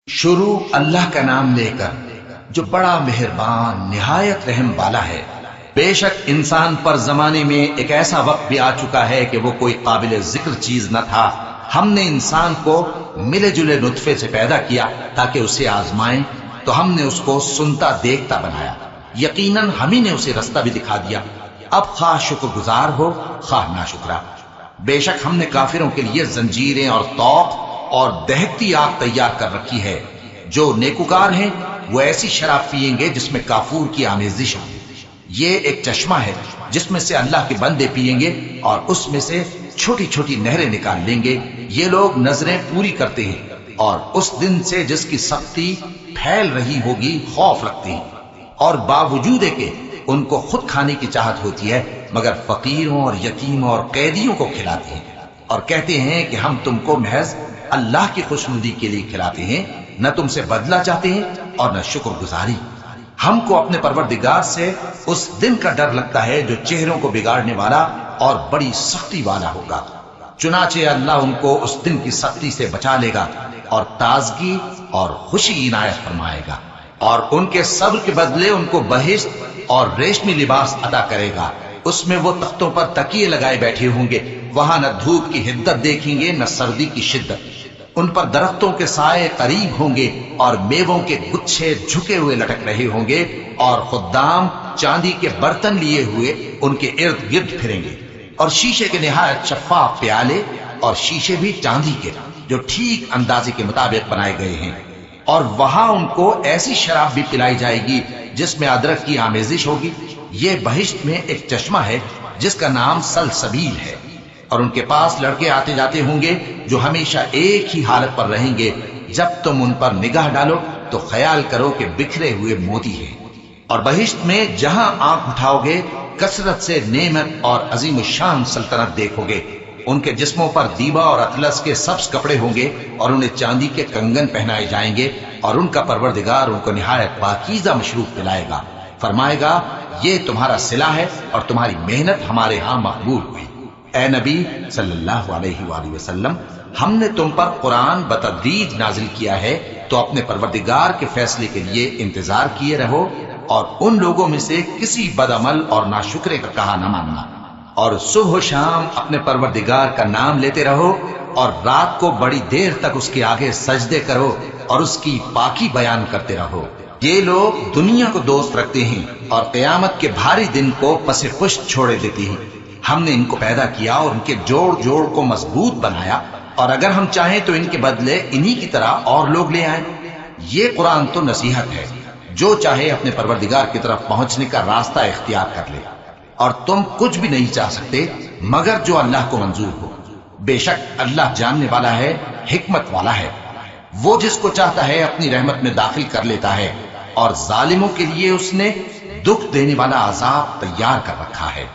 شروع اللہ کا نام لے کر جو بڑا مہربان نہایت رحم والا ہے۔ بے شک انسان پر زمانے میں ایک ایسا وقت بھی آ چکا ہے کہ وہ کوئی قابل ذکر چیز نہ تھا۔ ہم نے انسان کو ملے جلے نطفے سے پیدا کیا تاکہ اسے آزمائیں، تو ہم نے اس کو سنتا دیکھتا بنایا، یقیناً ہم ہی نے اسے رستہ بھی دکھا دیا۔ اب خواہ شکر گزار ہو خواہ ناشکرا۔ بے شک ہم نے کافروں کے لیے زنجیریں اور طوق اور دہکتی آگ تیار کر رکھی ہے۔ جو نیکوکار ہیں وہ ایسی شراب پیئیں گے جس میں کافور کی آمیزش ہو۔ یہ ایک چشمہ ہے جس میں سے اللہ کے بندے پیئیں گے اور اس میں سے چھوٹی چھوٹی نہریں نکال لیں گے۔ یہ لوگ نظریں پوری کرتے ہیں اور اس دن سے جس کی سختی پھیل رہی ہوگی خوف رکھتے ہیں، اور باوجود کہ ان کو خود کھانے کی چاہت ہوتی ہے مگر فقیروں اور یتیموں اور قیدیوں کو کھلاتے ہیں، اور کہتے ہیں کہ ہم تم کو محض اللہ کی خوشنودی کے لیے کھلاتے ہیں، نہ تم سے بدلہ چاہتے ہیں اور نہ شکر گزاری۔ ہم کو اپنے پروردگار سے اس دن کا ڈر لگتا ہے جو چہروں کو بگاڑنے والا اور بڑی سختی والا ہوگا۔ چنانچہ اللہ ان کو اس دن کی سختی سے بچا لے گا اور تازگی اور خوشی عنایت فرمائے گا، اور ان کے صبر کے بدلے ان کو بہشت اور ریشمی لباس عطا کرے گا۔ اس میں وہ تختوں پر تکیے لگائے بیٹھے ہوں گے، وہاں نہ دھوپ کی حدت دیکھیں گے نہ سردی کی شدت۔ ان پر درختوں کے سائے قریب ہوں گے اور میووں کے گچھے جھکے ہوئے لٹک رہے ہوں گے، اور خدام چاندی کے برتن لیے ہوئے ان کے ارد گرد پھریں گے، اور شیشے کے نہایت شفاف پیالے اور شیشے بھی چاندی کے جو ٹھیک اندازے کے مطابق بنائے گئے ہیں۔ اور وہاں ان کو ایسی شراب بھی پلائی جائے گی جس میں ادرک کی آمیزش ہوگی۔ یہ بہشت میں ایک چشمہ ہے جس کا نام سلسبیل ہے، اور ان کے پاس لڑکے آتے جاتے ہوں گے جو ہمیشہ ایک ہی حالت پر رہیں گے۔ جب تم ان پر نگاہ ڈالو تو خیال کرو کہ بکھرے ہوئے موتی ہیں۔ اور بہشت میں جہاں آنکھ اٹھاؤ گے کثرت سے نعمت اور عظیم الشان سلطنت دیکھو گے۔ ان کے جسموں پر دیبا اور اطلس کے سبز کپڑے ہوں گے، اور انہیں چاندی کے کنگن پہنائے جائیں گے، اور ان کا پروردگار ان کو نہایت پاکیزہ مشروب پلائے گا، فرمائے گا یہ تمہارا صلہ ہے اور تمہاری محنت ہمارے ہاں مقبول ہوئی۔ اے نبی صلی اللہ علیہ وآلہ وسلم، ہم نے تم پر قرآن بتدریج نازل کیا ہے، تو اپنے پروردگار کے فیصلے کے لیے انتظار کیے رہو، اور ان لوگوں میں سے کسی بدعمل اور ناشکرے کا کہا نہ ماننا، اور صبح و شام اپنے پروردگار کا نام لیتے رہو، اور رات کو بڑی دیر تک اس کے آگے سجدے کرو اور اس کی پاکی بیان کرتے رہو۔ یہ لوگ دنیا کو دوست رکھتے ہیں اور قیامت کے بھاری دن کو پس پشت چھوڑے دیتے ہیں۔ ہم نے ان کو پیدا کیا اور ان کے جوڑ جوڑ کو مضبوط بنایا، اور اگر ہم چاہیں تو ان کے بدلے انہی کی طرح اور لوگ لے آئیں۔ یہ قرآن تو نصیحت ہے، جو چاہے اپنے پروردگار کی طرف پہنچنے کا راستہ اختیار کر لے، اور تم کچھ بھی نہیں چاہ سکتے مگر جو اللہ کو منظور ہو۔ بے شک اللہ جاننے والا ہے، حکمت والا ہے۔ وہ جس کو چاہتا ہے اپنی رحمت میں داخل کر لیتا ہے، اور ظالموں کے لیے اس نے دکھ دینے والا عذاب تیار کر رکھا ہے۔